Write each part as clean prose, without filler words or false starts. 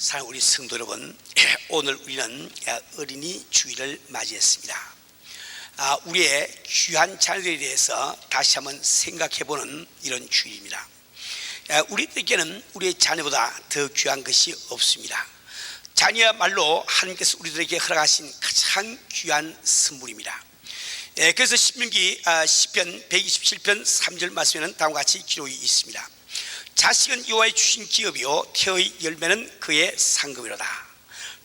사랑하는 우리 성도 여러분, 오늘 우리는 어린이 주일을 맞이했습니다. 우리의 귀한 자녀들에 대해서 다시 한번 생각해보는 이런 주일입니다. 우리들에게는 우리의 자녀보다 더 귀한 것이 없습니다. 자녀야말로 하나님께서 우리들에게 허락하신 가장 귀한 선물입니다. 그래서 신명기 시편 127편 3절 말씀에는 다음과 같이 기록이 있습니다. 자식은 여호와의 주신 기업이요 태의 열매는 그의 상급이로다.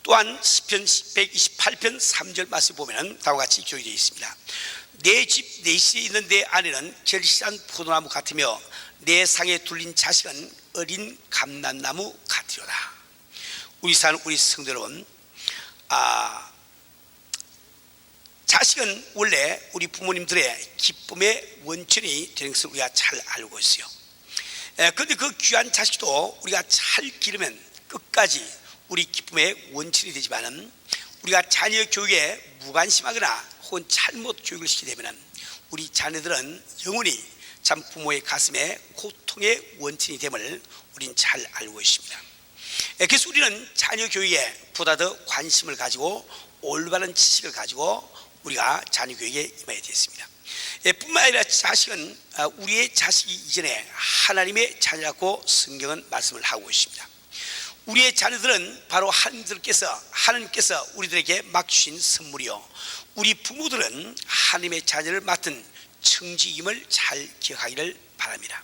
또한 시편 128편 3절 말씀 보면 다음과 같이 기록이 되어 있습니다. 내 집 내실에 있는 내 아내는 결실한 포도나무 같으며 내 상에 둘린 자식은 어린 감람나무 같으로다. 우리 사는 우리 성도 여러분, 자식은 원래 우리 부모님들의 기쁨의 원천이 되는 것을 우리가 잘 알고 있어요. 그런데 그 귀한 자식도 우리가 잘 기르면 끝까지 우리 기쁨의 원천이 되지만, 우리가 자녀 교육에 무관심하거나 혹은 잘못 교육을 시키게 되면 우리 자녀들은 영원히 참 부모의 가슴에 고통의 원천이 됨을 우리는 잘 알고 있습니다. 그래서 우리는 자녀 교육에 보다 더 관심을 가지고 올바른 지식을 가지고 우리가 자녀 교육에 임해야 되겠습니다. 뿐만 아니라 자식은 우리의 자식이 이전에 하나님의 자녀라고 성경은 말씀을 하고 있습니다. 우리의 자녀들은 바로 하나님께서 우리들에게 맡기신 선물이요, 우리 부모들은 하나님의 자녀를 맡은 청지임을 잘 기억하기를 바랍니다.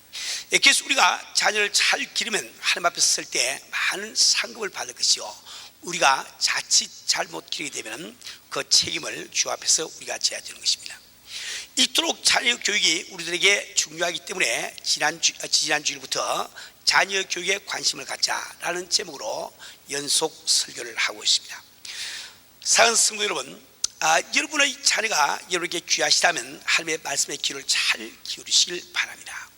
그래서 우리가 자녀를 잘 기르면 하나님 앞에 설 때 많은 상급을 받을 것이요, 우리가 자칫 잘못 기르게 되면 그 책임을 주 앞에서 우리가 져야 되는 것입니다. 이토록 자녀 교육이 우리들에게 중요하기 때문에 지난 주일부터 자녀 교육에 관심을 갖자라는 제목으로 연속 설교를 하고 있습니다. 사랑하는 성도 여러분, 여러분의 자녀가 여러분에게 귀하시다면 하나님의 말씀의 귀를 잘 기울이시길 바랍니다.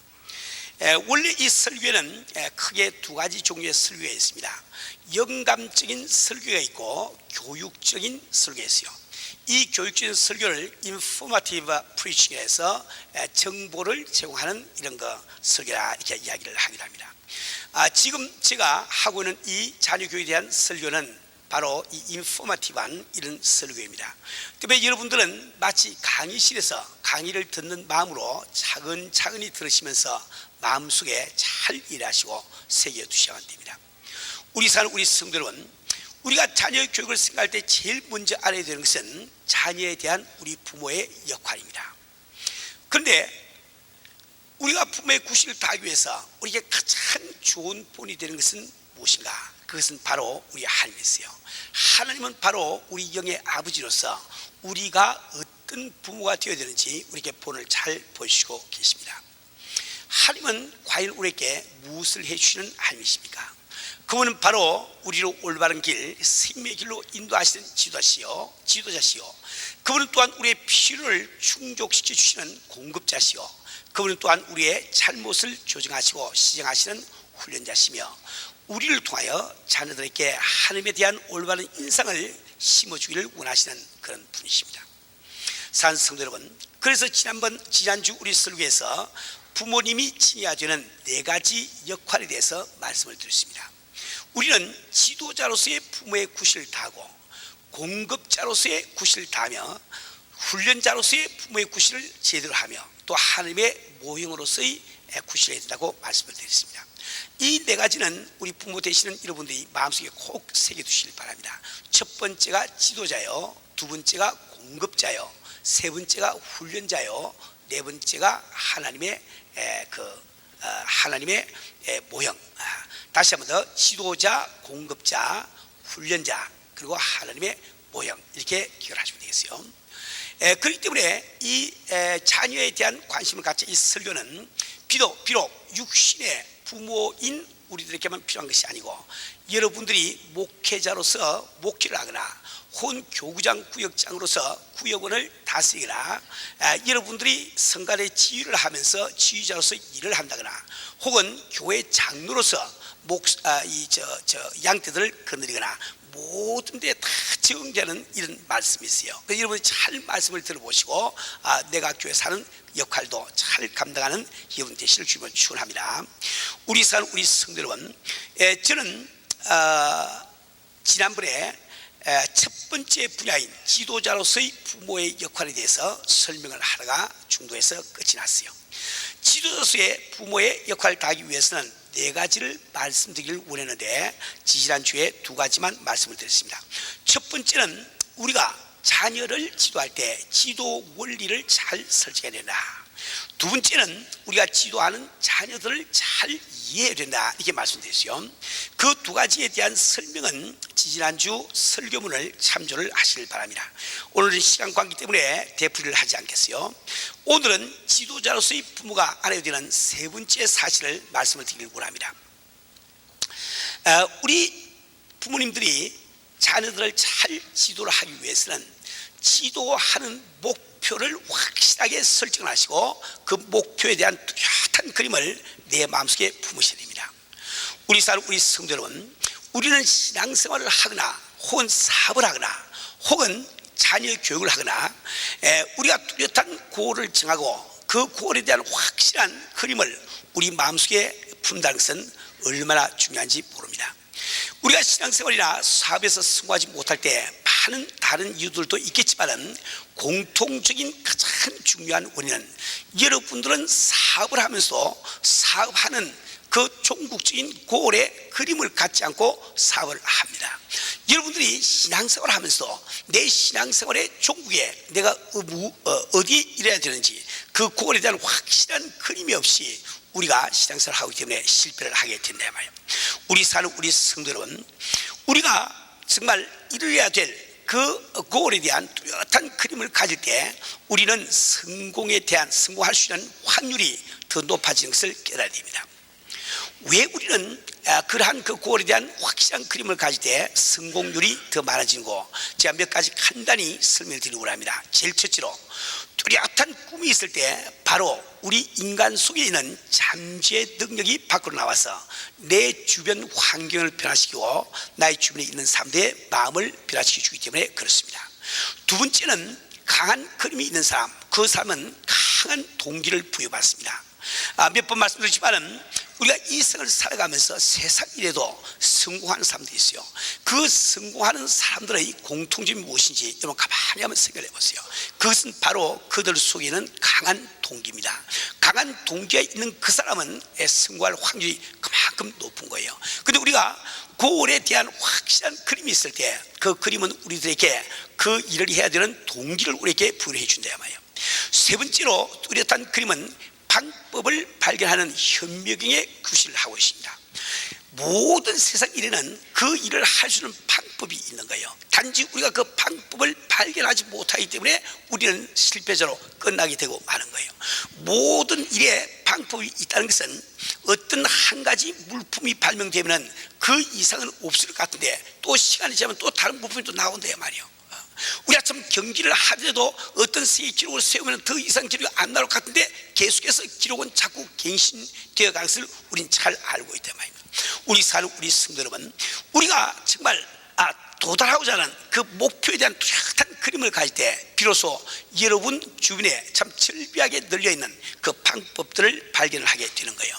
원래 이 설교에는 크게 두 가지 종류의 설교가 있습니다. 영감적인 설교가 있고 교육적인 설교가 있어요. 이 교육적인 설교를 informative preaching이라 해서 정보를 제공하는 이런 설교라 이렇게 이야기를 하기도 합니다. 지금 제가 하고 있는 이 자녀 교육에 대한 설교는 바로 이 인포머티브한 이런 설교입니다. 그러면 여러분들은 마치 강의실에서 강의를 듣는 마음으로 차근차근히 들으시면서 마음속에 잘 일하시고 새겨두셔야 됩니다. 우리 사는 우리 성도 여러분, 우리가 자녀의 교육을 생각할 때 제일 먼저 알아야 되는 것은 자녀에 대한 우리 부모의 역할입니다. 그런데 우리가 부모의 구실을 다하기 위해서 우리에게 가장 좋은 본이 되는 것은 무엇인가? 그것은 바로 우리 하나님이세요. 하나님은 바로 우리 영의 아버지로서 우리가 어떤 부모가 되어야 되는지 우리에게 본을 잘 보여주시고 계십니다. 하나님은 과연 우리에게 무엇을 해주시는 하나님이십니까? 그분은 바로 우리로 올바른 길, 생명의 길로 인도하시는 지도자시요, 그분은 또한 우리의 필요를 충족시켜 주시는 공급자시요, 그분은 또한 우리의 잘못을 조정하시고 시정하시는 훈련자시며, 우리를 통하여 자녀들에게 하나님에 대한 올바른 인상을 심어주기를 원하시는 그런 분이십니다. 사랑하는 성도 여러분, 그래서 지난주 우리 설교에서 부모님이 지녀야 되는 4가지 역할에 대해서 말씀을 드렸습니다. 우리는 지도자로서의 부모의 구실을 다하고, 공급자로서의 구실을 다하며, 훈련자로서의 부모의 구실을 제대로 하며, 또 하나님의 모형으로서의 구실을 해야 된다고 말씀을 드렸습니다. 이 4가지는 우리 부모 되시는 여러분들이 마음속에 꼭 새겨두시길 바랍니다. 첫 번째가 지도자요, 두 번째가 공급자요, 세 번째가 훈련자요, 네 번째가 하나님의 모형. 다시 한 번 더, 지도자, 공급자, 훈련자, 그리고 하나님의 모형, 이렇게 기억을 하시면 되겠어요. 그렇기 때문에 이 자녀에 대한 관심을 갖자 이 설교는 비록 육신의 부모인 우리들에게만 필요한 것이 아니고, 여러분들이 목회자로서 목회를 하거나 혹은 교구장 구역장으로서 구역원을 다스리거나, 여러분들이 성간의 지휘를 하면서 지휘자로서 일을 한다거나, 혹은 교회 장로로서 양떼들을 거느리거나, 모든 데 다 적용되는 이런 말씀이 있어요. 그래서 여러분이 잘 말씀을 들어보시고 내가 교회 사는 역할도 잘 감당하는 여러분 되시길 주님을 축원합니다. 우리 사는 우리 성도 여러분, 저는 지난번에 첫 번째 분야인 지도자로서의 부모의 역할에 대해서 설명을 하다가 중도에서 끝이 났어요. 지도자로서의 부모의 역할을 다하기 위해서는 네 가지를 말씀드리기를 원했는데 지지난주에 두 가지만 말씀을 드렸습니다. 첫 번째는 우리가 자녀를 지도할 때 지도 원리를 잘 설정해야 된다. 두 번째는 우리가 지도하는 자녀들을 잘 이해해야 된다, 이렇게 말씀드렸어요. 그 두 가지에 대한 설명은 지지난주 설교문을 참조를 하시길 바랍니다. 오늘은 시간 관계 때문에 되풀이를 하지 않겠어요. 오늘은 지도자로서의 부모가 알아야 되는 세 번째 사실을 말씀을 드리길 원합니다. 우리 부모님들이 자녀들을 잘 지도를 하기 위해서는 지도하는 목표를 확실하게 설정하시고 그 목표에 대한 뚜렷한 그림을 내 마음속에 품으셔야 됩니다. 우리 성도 여러분, 우리는 신앙생활을 하거나 혹은 사업을 하거나 혹은 자녀 교육을 하거나 우리가 뚜렷한 고를 정하고 그 고에 대한 확실한 그림을 우리 마음속에 품다는 것은 얼마나 중요한지 모릅니다. 우리가 신앙생활이나 사업에서 성공하지 못할 때 많은 다른 이유들도 있겠지만 공통적인 가장 중요한 원인은 여러분들은 사업을 하면서 사업하는 그 종국적인 고울의 그림을 갖지 않고 사업을 합니다. 여러분들이 신앙생활을 하면서 내 신앙생활의 종국에 내가 어디에 일해야 되는지 그 고울에 대한 확실한 그림이 없이 우리가 신앙생활을 하기 때문에 실패를 하게 된다 말이에요. 우리 성도 여러분, 우리가 정말 이루어야 될 그 고울에 대한 뚜렷한 그림을 가질 때 우리는 성공할 수 있는 확률이 더 높아지는 것을 깨달아야 됩니다. 왜 우리는 그러한 그 고울에 대한 확실한 그림을 가질 때 성공률이 더 많아지고, 제가 몇 가지 간단히 설명을 드리려고 합니다. 제일 첫째로 뚜렷한 꿈이 있을 때 바로 우리 인간 속에 있는 잠재의 능력이 밖으로 나와서 내 주변 환경을 변화시키고 나의 주변에 있는 사람들의 마음을 변화시켜 주기 때문에 그렇습니다. 두 번째는 강한 그림이 있는 사람, 그 사람은 강한 동기를 부여받습니다. 몇 번 말씀드렸지만 우리가 이 생을 살아가면서 세상 일에도 성공하는 사람들이 있어요. 그 성공하는 사람들의 공통점이 무엇인지 여러분 가만히 한번 생각해 보세요. 그것은 바로 그들 속에 있는 강한 동기입니다. 강한 동기가 있는 그 사람은 성공할 확률이 그만큼 높은 거예요. 그런데 우리가 고울에 대한 확실한 그림이 있을 때 그 그림은 우리들에게 그 일을 해야 되는 동기를 우리에게 부여해 준다 말이에요. 세 번째로 뚜렷한 그림은 방법을 발견하는 현명의 구실을 하고 있습니다. 모든 세상 일에는 그 일을 할 수 있는 방법이 있는 거예요. 단지 우리가 그 방법을 발견하지 못하기 때문에 우리는 실패자로 끝나게 되고 마는 거예요. 모든 일에 방법이 있다는 것은 어떤 한 가지 물품이 발명되면 그 이상은 없을 것 같은데 또 시간이 지나면 또 다른 물품이 또 나온다 말이에요. 우리가 참 경기를 하더라도 어떤 세계 기록을 세우면 더 이상 기록이 안 나올 것 같은데 계속해서 기록은 자꾸 갱신되어 가는 것을 우리는 잘 알고 있단 말입니다. 우리 성도 여러분, 우리가 정말 도달하고자 하는 그 목표에 대한 뚜렷한 그림을 가질 때 비로소 여러분 주변에 참 절비하게 널려있는 그 방법들을 발견을 하게 되는 거예요.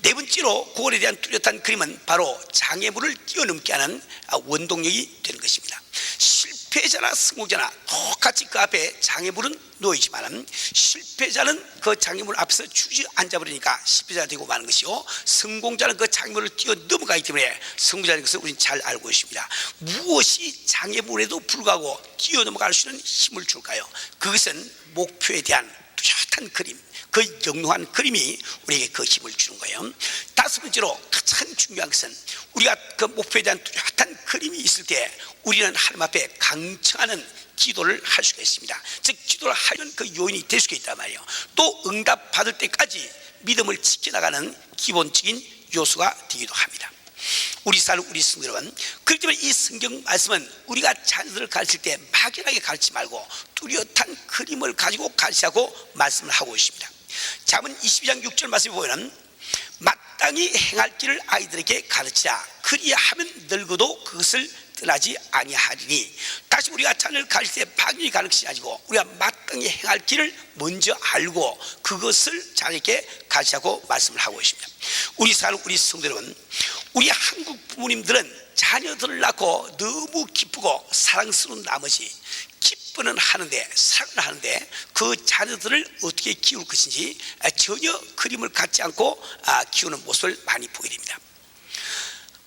네 번째로 그거에 대한 뚜렷한 그림은 바로 장애물을 뛰어넘게 하는 원동력이 되는 것입니다. 실패자나 성공자나 똑같이 그 앞에 장애물은 놓이지만 실패자는 그 장애물 앞에서 주저앉아 버리니까 실패자가 되고 마는 것이요, 성공자는 그 장애물을 뛰어넘어가기 때문에 성공자인 것을 우리는 잘 알고 있습니다. 무엇이 장애물에도 불구하고 뛰어넘어갈 수 있는 힘을 줄까요? 그것은 목표에 대한 뚜렷한 그림, 그 영롱한 그림이 우리에게 그 힘을 주는 거예요. 다섯 번째로 가장 중요한 것은 우리가 그 목표에 대한 뚜렷한 그림이 있을 때 우리는 하나님 앞에 강청하는 기도를 할 수가 있습니다. 즉 기도를 하면 그 요인이 될 수가 있단 말이에요. 또 응답 받을 때까지 믿음을 지켜나가는 기본적인 요소가 되기도 합니다. 우리 성도 여러분, 그렇기 때문에 이 성경 말씀은 우리가 자녀들을 가르칠 때 막연하게 가르치지 말고 뚜렷한 그림을 가지고 가르치라고 말씀을 하고 있습니다. 잠언 22장 6절 말씀에 보면 마땅히 행할 길을 아이들에게 가르치라. 그리하면 늙어도 그것을 떠나지 아니하리니. 다시 우리가 자녀를 가르칠 때 막연히 가르치지 아니고 우리가 마땅히 행할 길을 먼저 알고 그것을 자녀에게 가르치라고 말씀을 하고 있습니다. 우리 성도 여러분, 우리 한국 부모님들은 자녀들을 낳고 너무 기쁘고 사랑스러운 나머지 기뻐는 하는데 사랑을 하는데 그 자녀들을 어떻게 키울 것인지 전혀 그림을 갖지 않고 키우는 모습을 많이 보게 됩니다.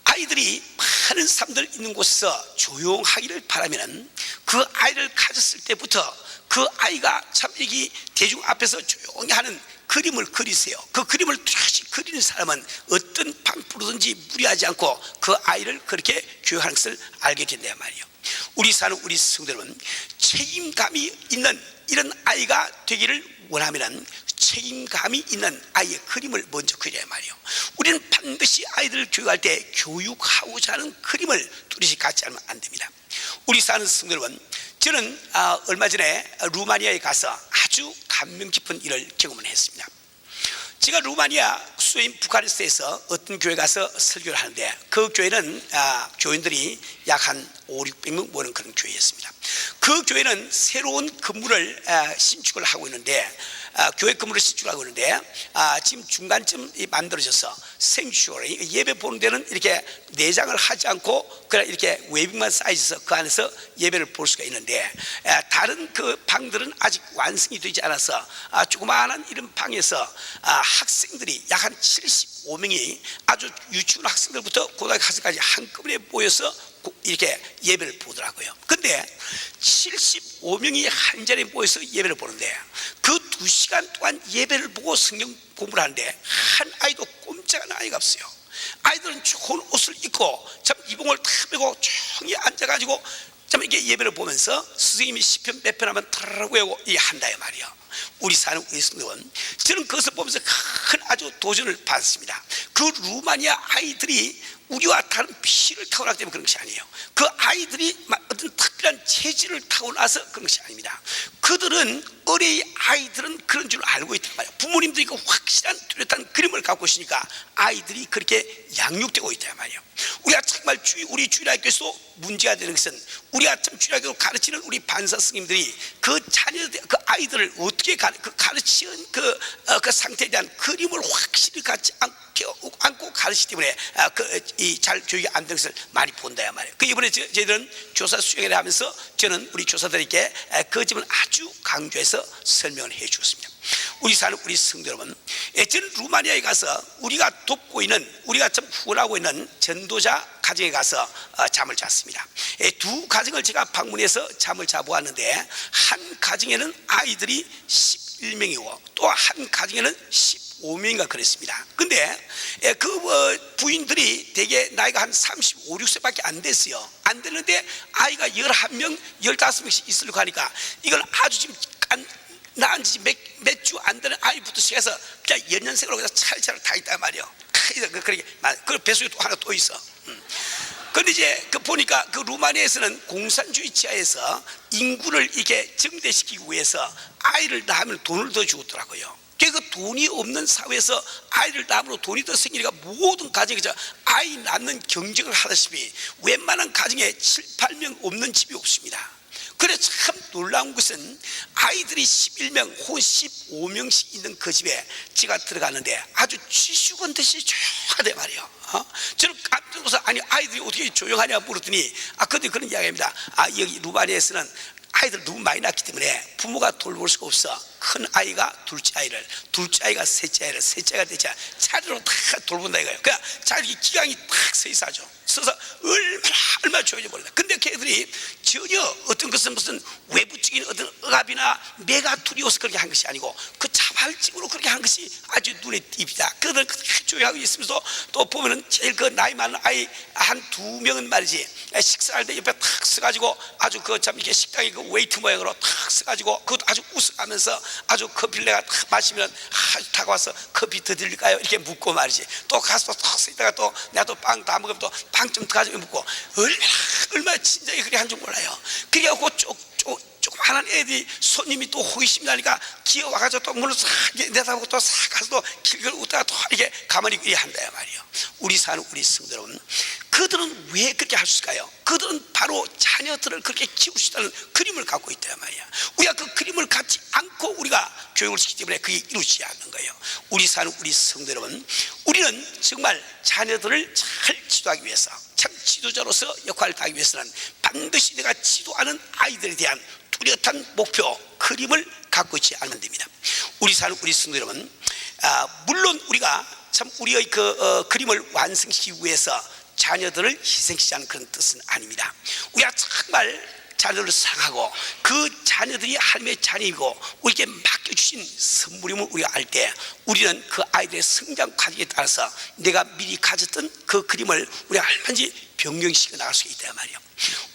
아이들이 많은 사람들 있는 곳에서 조용하기를 바라면 그 아이를 가졌을 때부터 그 아이가 참 여기 대중 앞에서 조용히 하는 그림을 그리세요. 그 그림을 뚜렷이 그리는 사람은 어떤 방법으로든지 무리하지 않고 그 아이를 그렇게 교육하는 것을 알게 된다 말이에요. 우리 사는 우리 성도 여러분, 책임감이 있는 이런 아이가 되기를 원하면 책임감이 있는 아이의 그림을 먼저 그려야 말이에요. 우리는 반드시 아이들을 교육할 때 교육하고자 하는 그림을 뚜렷이 갖지 않으면 안 됩니다. 우리 사는 성도 여러분, 저는 얼마 전에 루마니아에 가서 아주 감명 깊은 일을 경험을 했습니다. 제가 루마니아 수도인 부카레스트에서 어떤 교회 가서 설교를 하는데 그 교회는 교인들이 약 한 500~600명 모는 그런 교회였습니다. 그 교회는 새로운 건물을 신축을 하고 있는데 교회 건물을 신축을 하고 있는데 지금 중간쯤 만들어져서 생추어리 예배 보는 데는 이렇게 내장을 하지 않고 그냥 이렇게 웨빙만 쌓여서 그 안에서 예배를 볼 수가 있는데 다른 그 방들은 아직 완성이 되지 않아서 조그마한 이런 방에서 학생들이 약 한 75명이 아주 유치원 학생들부터 고등학교 학생까지 한꺼번에 모여서 이렇게 예배를 보더라고요. 근데 75명이 한 자리에 모여서 예배를 보는데 그 2시간 동안 예배를 보고 성경 공부를 하는데 한 아이도 꼼짝하는 아이가 없어요. 아이들은 좋은 옷을 입고 참 이봉을 다 메고 조용히 앉아가지고 참 이렇게 예배를 보면서 선생님이 시편 몇 편 하면 타라라고 외우고 이게 한다 말이에요. 우리 사는 우리 성도는 저는 그것을 보면서 큰 아주 도전을 받았습니다. 그 루마니아 아이들이 우리와 다른 피를 타고나기 때문에 그런 것이 아니에요. 그 아이들이 어떤 특별한 체질을 타고나서 그런 것이 아닙니다. 그들은 어린이 아이들은 그런 줄 알고 있단 말이에요. 부모님들이 그 확실한 뚜렷한 그림을 갖고 있으니까 아이들이 그렇게 양육되고 있단 말이에요. 우리가 정말 우리 주일학교에서 문제가 되는 것은 우리가 참 주일학교로 가르치는 우리 반사 스님들이 그 자녀들 그 아이들을 어떻게 가르치는 그 상태에 대한 그림을 확실히 갖지 않고 가르치기 때문에 잘 교육이 안 되는 것을 많이 본다 말이에요. 그 이번에 저희들은 조사 수행을 하면서 저는 우리 조사들에게 그 점을 아주 강조해서 설명을 해 주었습니다. 우리 사는 우리 성도 여러분, 저는 루마니아에 가서 우리가 돕고 있는 우리가 참 후원하고 있는 전도자 가정에 가서 잠을 잤습니다. 두 가정을 제가 방문해서 잠을 자보았는데 한 가정에는 아이들이 11명이고 또 한 가정에는 15명인가 그랬습니다. 근데 그 부인들이 대개 나이가 한 35, 6세밖에 안 됐어요. 안 됐는데 아이가 11명, 15명씩 있으려고 하니까 이걸 아주 지금 낳은 지 몇 주 안 되는 아이부터 시작해서 그냥 연년생으로 그냥 찰찰 다 있단 말이에요. 그렇게 그 배속이 또 하나 또 있어. 그런데 이제 보니까 그 루마니아에서는 공산주의 치하에서 인구를 이렇게 증대시키기 위해서 아이를 낳으면 돈을 더 주었더라고요. 그 돈이 없는 사회에서 아이를 낳으므로 돈이 더 생기니까 모든 가정이 아이 낳는 경쟁을 하다시피 웬만한 가정에 7, 8명 없는 집이 없습니다. 그래서 참 놀라운 것은 아이들이 11명 혹은 15명씩 있는 그 집에 제가 들어갔는데 아주 쥐죽은 듯이 조용하대 말이에요. 저는 깜짝 놀라서 아니 아이들이 어떻게 조용하냐 물었더니 근데 그런 이야기입니다. 여기 루마니아에서는 아이들 너무 많이 낳기 때문에 부모가 돌볼 수가 없어. 큰 아이가 둘째 아이를, 둘째 아이가 셋째 아이를, 셋째 아이가 넷째 아이를 차례로 다 돌본다 이거예요. 그러니까 자기 기강이 탁 서 있어죠. 서서 얼마나 조용히 보낸다. 근데 걔들이 전혀 어떤 것은 무슨 외부적인 어떤 억압이나 메가투리오스 그렇게 한 것이 아니고 그 자발적으로 그렇게 한 것이 아주 눈에 띕니다. 그들은 그렇게 조용하고 있으면서 또 보면은 제일 그 나이 많은 아이 한 2명은 말이지 식사할 때 옆에 탁 서가지고 아주 그 참 이렇게 식당에 그 웨이트 모양으로 탁 서가지고 그것도 아주 웃어가면서 아주 커피를 내가 탁 마시면 다가와서 커피 더 드릴까요? 이렇게 묻고 말이지. 또 가서 탁 서 있다가 또 내가 또 빵 다 먹으면 또 빵 좀 더 가지고 묻고 얼마나 진작에 그렇게 한 줄 몰라요. 그래갖고 조그마한 애들이 손님이 또 호기심이 나니까 기어와가지고 또 문을 싹 내다보고 또 싹 가서 또 길걸 웃다가 또 이렇게 가만히 한다 말이에요. 우리 사는 우리 성도 여러분, 그들은 왜 그렇게 할 수 있을까요? 그들은 바로 자녀들을 그렇게 키울 수 있다는 그림을 갖고 있단 말이야. 우리가 그 그림을 갖지 않고 우리가 교육을 시키기 때문에 그게 이루어지지 않는 거예요. 우리 사는 우리 성도 여러분, 우리는 정말 자녀들을 잘 지도하기 위해서, 참 지도자로서 역할을 다하기 위해서는 반드시 내가 지도하는 아이들에 대한 뚜렷한 목표, 그림을 갖고 있지 않으면 됩니다. 우리 사는 우리 성도 여러분, 물론 우리가 참 우리의 그림을 완성시키기 위해서 자녀들을 희생시키지 않는 그런 뜻은 아닙니다. 우리가 정말 자녀를 사랑하고 그 자녀들이 하나님의 자녀이고 우리에게 맡겨주신 선물임을 우리가 알 때, 우리는 그 아이들의 성장 과정에 따라서 내가 미리 가졌던 그 그림을 우리가 얼마든지 변경시켜 나갈 수 있단 말이에요.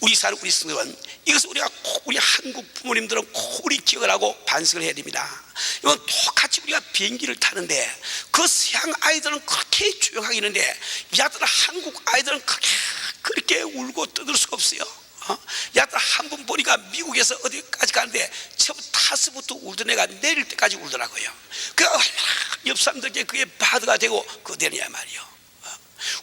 우리 사는 우리 성도는 이것을 우리가 꼭 우리 한국 부모님들은 꼭 우리 기억을 하고 반성을 해야 됩니다. 이건 똑같이 우리가 비행기를 타는데 그 서양 아이들은 그렇게 조용하게 있는데 야들 한국 아이들은 그렇게 울고 떠들 수가 없어요. 야들 한 번 보니까 미국에서 어디까지 가는데 처음 타서부터 울던 애가 내릴 때까지 울더라고요. 그러니까 옆 사람들에게 그게 바드가 되고 그거 되느냐 말이에요.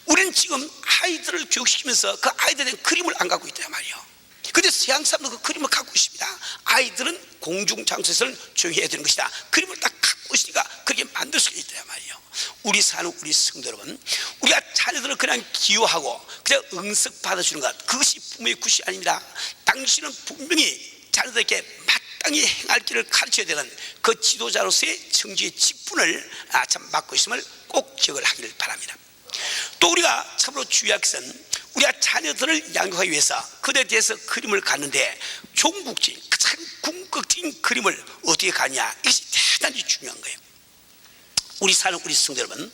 우리는 지금 아이들을 교육시키면서 그 아이들에 대한 그림을 안 갖고 있단 말이에요. 근데 서양 사람도 그 그림을 갖고 있습니다. 아이들은 공중장소에서는 조용히 해야 되는 것이다. 그림을 딱 갖고 있으니까 그렇게 만들 수가 있단 말이에요. 우리 사는 우리 성도 여러분, 우리가 자녀들을 그냥 기호하고 그냥 응석 받아주는 것, 그것이 부모의 굿이 아닙니다. 당신은 분명히 자녀들에게 마땅히 행할 길을 가르쳐야 되는 그 지도자로서의 정지의 직분을 참 맡고 있음을 꼭 기억을 하기를 바랍니다. 또 우리가 참으로 주의할 것은, 우리가 자녀들을 양육하기 위해서 그들에 대해서 그림을 갖는데 종국적인 가장 궁극적인 그림을 어떻게 가냐, 이것이 대단히 중요한 거예요. 우리 사는 우리 성도 여러분,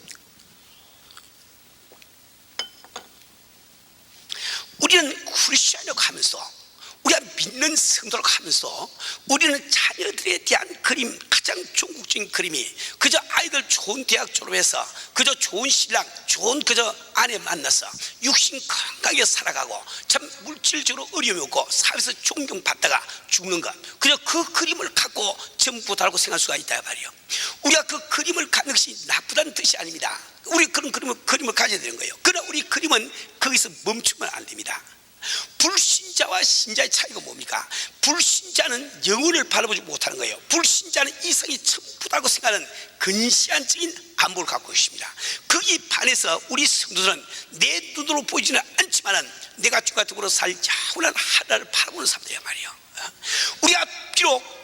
우리는 크리스천이라고 하면서, 우리가 믿는 성도라고 하면서 우리는 자녀들에 대한 그림, 가장 종국적인 그림이 그저 아이들 좋은 대학 졸업해서 그저 좋은 신랑, 좋은 그저 아내 만나서 육신 건강하게 살아가고 참 물질적으로 어려움이 없고 사회에서 존경받다가 죽는 것, 그저 그 그림을 갖고 전부다라고 생각할 수가 있다 말이에요. 우리가 그 그림을 갖는 것이 나쁘다는 뜻이 아닙니다. 우리 그런 그림을 가져야 되는 거예요. 그러나 우리 그림은 거기서 멈추면 안 됩니다. 불신자와 신자의 차이가 뭡니까? 불신자는 영혼을 바라보지 못하는 거예요. 불신자는 이성이 전부다고 생각하는 근시안적인 안목을 갖고 있습니다. 거기 반해서 우리 성도들은 내 눈으로 보이지는 않지만 내가 주가 덕으로 살 영원한 하나를 바라보는 사람들이야 말이에요. 우리가 비록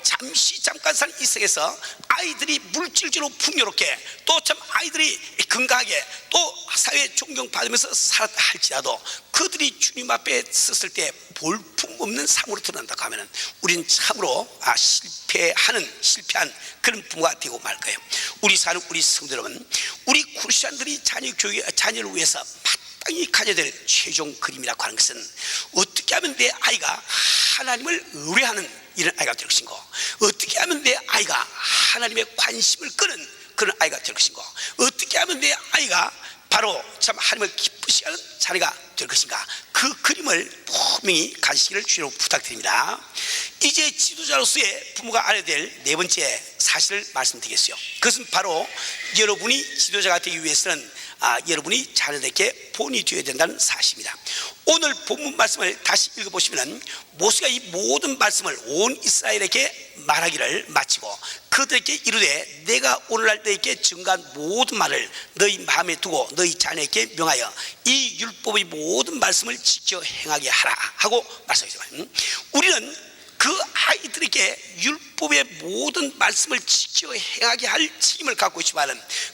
잠깐 사는 이 세상에서 아이들이 물질적으로 풍요롭게, 또 참 아이들이 건강하게, 또 사회에 존경받으면서 살았다 할지라도 그들이 주님 앞에 섰을 때 볼품없는 삶으로 드러난다고 하면 우리는 참으로 실패한 그런 부모가 되고 말 거예요. 우리 사는 우리 성도 여러분, 우리 크리스천들이 자녀를 위해서 마땅히 가져야 될 최종 그림이라고 하는 것은, 어떻게 하면 내 아이가 하나님을 의뢰하는 이런 아이가 될 것인고, 어떻게 하면 내 아이가 하나님의 관심을 끄는 그런 아이가 될 것인고, 어떻게 하면 내 아이가 바로 참 하나님을 기쁘시게 하는 자녀가 될 것인가, 그 그림을 분명히 가지시기를 주로 부탁드립니다. 이제 지도자로서의 부모가 알아야 될 네 번째 사실을 말씀드리겠어요. 그것은 바로 여러분이 지도자가 되기 위해서는 여러분이 자녀들에게 본이 되어야 된다는 사실입니다. 오늘 본문 말씀을 다시 읽어보시면 모세가 이 모든 말씀을 온 이스라엘에게 말하기를 마치고 그들에게 이르되, 내가 오늘날 너희에게 증거한 모든 말을 너희 마음에 두고 너희 자녀에게 명하여 이 율법의 모든 말씀을 지켜 행하게 하라 하고 말씀하셨습니다. 우리는 그 아이들에게 율법의 모든 말씀을 지켜 행하게 할 책임을 갖고 있지만,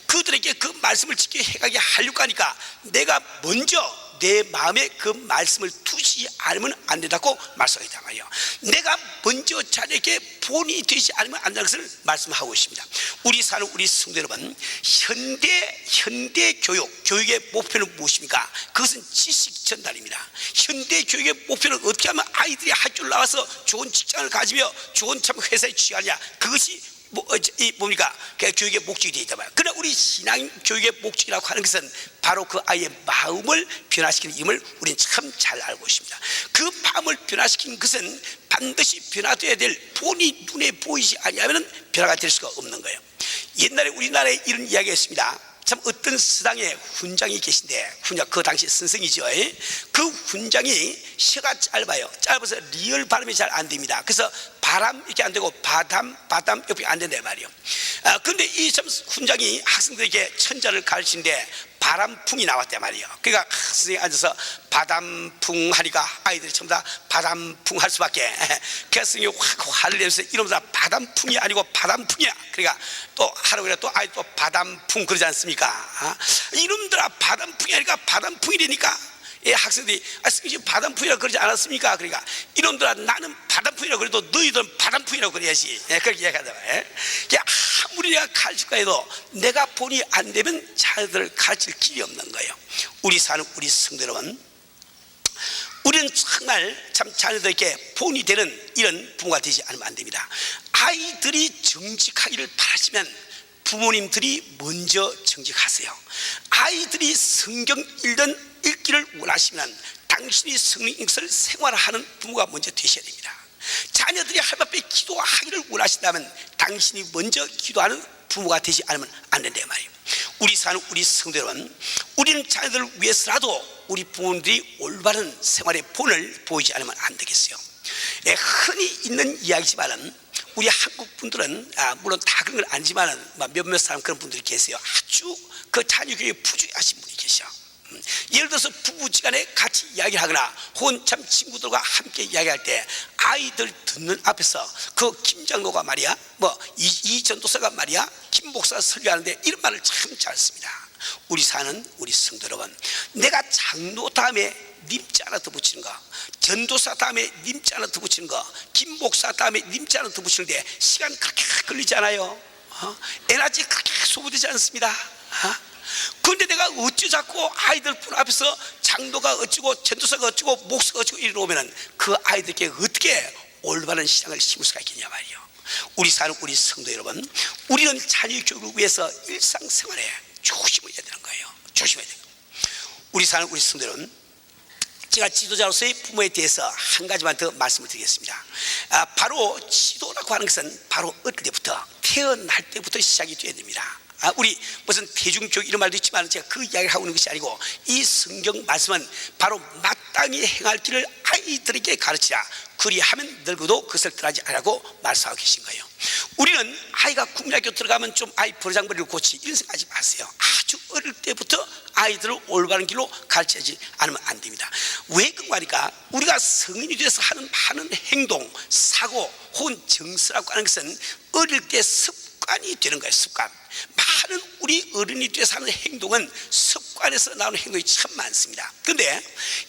그들에게 그 말씀을 지켜 행하게 하려고 하니까 내가 먼저 내 마음에 그 말씀을 두지 않으면 안 된다고 말씀하셨단 말이에요. 내가 먼저 자녀에게 본이 되지 않으면 안 된다는 것을 말씀하고 있습니다. 우리 사는 우리 성도 여러분, 현대 교육의 목표는 무엇입니까? 그것은 지식 전달입니다. 현대 교육의 목표는 어떻게 하면 아이들이 학교를 나와서 좋은 직장을 가지며 좋은 참 회사에 취하냐, 그것이 뭡니까? 교육의 목적이 되어 있단 말이에요. 그러나 우리 신앙 교육의 목적이라고 하는 것은 바로 그 아이의 마음을 변화시키는 임을 우리는 참 잘 알고 있습니다. 그 마음을 변화시키는 것은 반드시 변화되어야 될 본이 눈에 보이지 아니하면 변화가 될 수가 없는 거예요. 옛날에 우리나라에 이런 이야기가 있습니다. 참 어떤 서당에 훈장이 계신데, 훈장 그 당시 선생이죠. 그 훈장이 혀가 짧아서 리얼 발음이 잘 안 됩니다. 그래서 바람 이렇게 안 되고 바담 이렇게 안 된단 말이에요. 그런데 이 참 훈장이 학생들에게 천자를 가르치는데 바람풍이 나왔단 말이에요. 그러니까 선생님이 앉아서 바람풍 하니까 아이들이 전부 다 바람풍 할 수밖에. 그래서 선생님이 확 화를 내면서 이러면서 바람풍이 아니고 바람풍이야. 그러니까 또 하라고 그래, 또 아이 또 바람풍 그러지 않습니까? 이놈들아 바람풍이 아니까 바람풍이라니까. 학생들이 선생님 바람풍이라고 그러지 않았습니까? 그러니까 이놈들아 나는 바람풍이라고 그래도 너희들은 바람풍이라고 그래야지. 그렇게 이야기하다 말이에요. 아무리 내가 가르칠까 해도 내가 본이 안 되면 자녀들을 가르칠 길이 없는 거예요. 우리 사는 우리 성도 여러분, 우리는 정말 참 자녀들에게 본이 되는 이런 부모가 되지 않으면 안 됩니다. 아이들이 정직하기를 바라시면 부모님들이 먼저 정직하세요. 아이들이 성경 읽기를 원하시면 당신이 성령 읽기를 생활하는 부모가 먼저 되셔야 됩니다. 자녀들이 하나님 앞에 기도하기를 원하신다면 당신이 먼저 기도하는 부모가 되지 않으면 안 된다 말이에요. 우리 사는 우리 성도 여러분, 우리는 자녀들을 위해서라도 우리 부모님들이 올바른 생활의 본을 보이지 않으면 안 되겠어요. 흔히 있는 이야기지만은 우리 한국 분들은 물론 다 그런 건 아니지만은 몇몇 사람 그런 분들이 계세요. 아주 그 자녀 교육에 부주의하신 분이 계셔. 예를 들어서 부부지간에 같이 이야기를 하거나 혹은 참 친구들과 함께 이야기할 때 아이들 듣는 앞에서 그 김 장로가 말이야, 이 전도사가 말이야, 김 목사가 설교하는데 이런 말을 참 잘 씁니다. 우리 사는 우리 성도 여러분, 내가 장로 다음에 님자 하나 더 붙이는 거, 전도사 다음에 님자 하나 더 붙이는 거, 김 목사 다음에 님자 하나 더 붙이는데 시간 그렇게 걸리지 않아요. 에너지 그렇게 소모되지 않습니다. 그런데 내가 어찌 자꾸 아이들 분 앞에서 장로가 어찌고 전도사가 어찌고 목사가 어찌고 이러면은 그 아이들에게 어떻게 올바른 신앙을 심을 수가 있겠냐 말이에요. 우리 사는 우리 성도 여러분, 우리는 자녀 교육을 위해서 일상생활에 조심해야 되는 거예요. 조심해야 돼요. 우리 사는 우리 성도 여러분, 제가 지도자로서의 부모에 대해서 한 가지만 더 말씀을 드리겠습니다. 바로 지도라고 하는 것은 바로 어릴 때부터, 태어날 때부터 시작이 돼야 됩니다. 우리 무슨 대중교육 이런 말도 있지만 제가 그 이야기를 하고 있는 것이 아니고, 이 성경 말씀은 바로 마땅히 행할 길을 아이들에게 가르치라. 그리하면 늙어도 그것을 떠나지 않으라고 말씀하고 계신 거예요. 우리는 아이가 국민학교 들어가면 좀 아이 버르장머리를 고치 이런 생각하지 마세요. 아주 어릴 때부터 아이들을 올바른 길로 가르치지 않으면 안 됩니다. 왜 그런가 하니까 우리가 성인이 돼서 하는 많은 행동, 사고 혹은 정서라고 하는 것은 어릴 때 습관이 되는 거예요. 습관. 많은 우리 어른이 돼서 하는 행동은 습관에서 나오는 행동이 참 많습니다. 그런데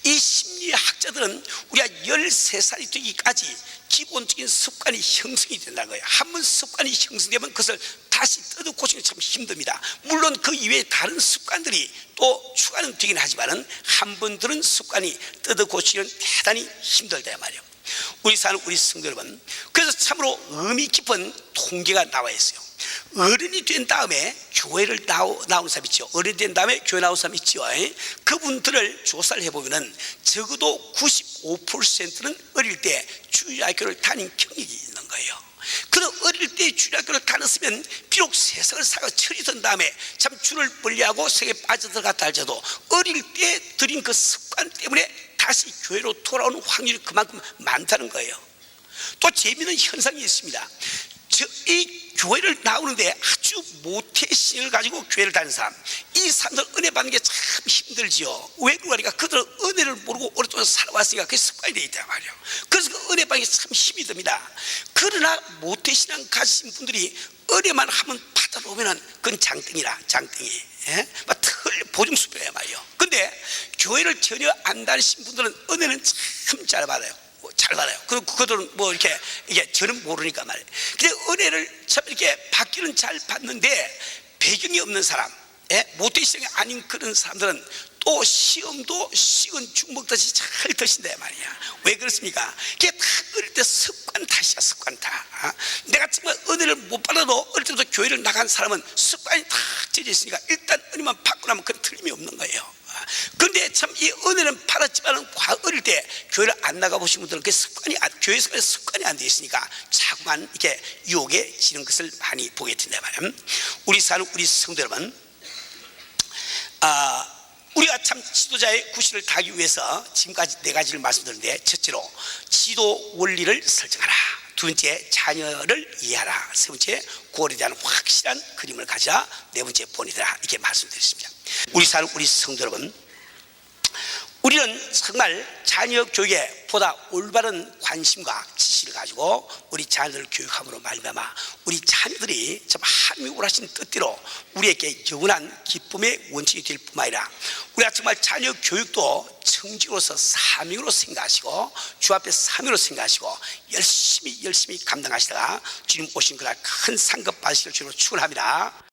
이 심리학자들은 우리가 13살이 되기까지 기본적인 습관이 형성이 된다는 거예요. 한번 습관이 형성되면 그것을 다시 뜯어 고치는 게 참 힘듭니다. 물론 그 이외에 다른 습관들이 또 추가는 되긴 하지만은 한 번 들은 습관이 뜯어 고치기는 대단히 힘들다 말이에요. 우리 사는 우리 성도 여러분, 그래서 참으로 의미 깊은 통계가 나와 있어요. 어른이 된 다음에 교회를 나오는 사람 있죠. 어른이 된 다음에 교회 나오는 사람 있죠. 그분들을 조사를 해보면은 적어도 95%는 어릴 때 주일학교를 다닌 경력이 있는 거예요. 그럼 어릴 때 주일학교를 다녔으면 비록 세상을 살아 철이 든 다음에 참 주를 멀리하고 세계에 빠져들어갔다 할지라도 어릴 때 들인 그 습관 때문에 다시 교회로 돌아오는 확률이 그만큼 많다는 거예요. 또 재미있는 현상이 있습니다. 이 교회를 나오는데 아주 모태신을 가지고 교회를 다니는 사람, 이 사람들 은혜 받는 게 참 힘들지요. 왜 그러니까 그들은 은혜를 모르고 오랫동안 살아왔으니까 그게 습관이 되어 있단 말이에요. 그래서 그 은혜 받는 게 참 힘이 듭니다. 그러나 모태신앙 가지신 분들이 은혜만 하면 받아보면은 그건 장땡이라, 장땡이. 털 보증수표야 말이에요. 근데 교회를 전혀 안 다니신 분들은 은혜는 참 잘 받아요. 잘 받아요. 그들은 이게 저는 모르니까 말이에요. 근데 은혜를 참 이렇게 받기는 잘 받는데 배경이 없는 사람, 모태신앙이 아닌 그런 사람들은 또 시험도 식은 죽 먹듯이 잘 드신다 말이야. 왜 그렇습니까? 그게 다 어릴 때 습관 탓이야, 습관 탓. 내가 정말 은혜를 못 받아도 어릴 때부터 교회를 나간 사람은 습관이 다 젖어 있으니까 일단 은혜만 받고 나면 그런 틀림이 없는 거예요. 그런데 참 이 은혜는 받았지만 어릴 때 교회를 안 나가보신 분들은 그 습관이, 교회에서 습관이 안 되어 있으니까 자꾸만 이렇게 유혹에 지는 것을 많이 보게 된다 말이에요. 우리 사는 우리 성도 여러분, 우리가 참 지도자의 구실을 다하기 위해서 지금까지 네 가지를 말씀드렸는데, 첫째로 지도 원리를 설정하라, 두 번째 자녀를 이해하라, 세 번째 구원에 대한 확실한 그림을 가지라, 네 번째 본이더라, 이렇게 말씀드렸습니다. 우리 사는 우리 성도 여러분, 우리는 정말 자녀 교육에 보다 올바른 관심과 지식을 가지고 우리 자녀들을 교육함으로 말미암아 우리 자녀들이 참 하나님이 원하신 뜻대로 우리에게 영원한 기쁨의 원칙이 될 뿐만 아니라, 우리가 정말 자녀 교육도 청직으로서 사명으로 생각하시고 주 앞에 사명으로 생각하시고 열심히 감당하시다가 주님 오신 그날 큰 상급 받으실 줄로 축원합니다.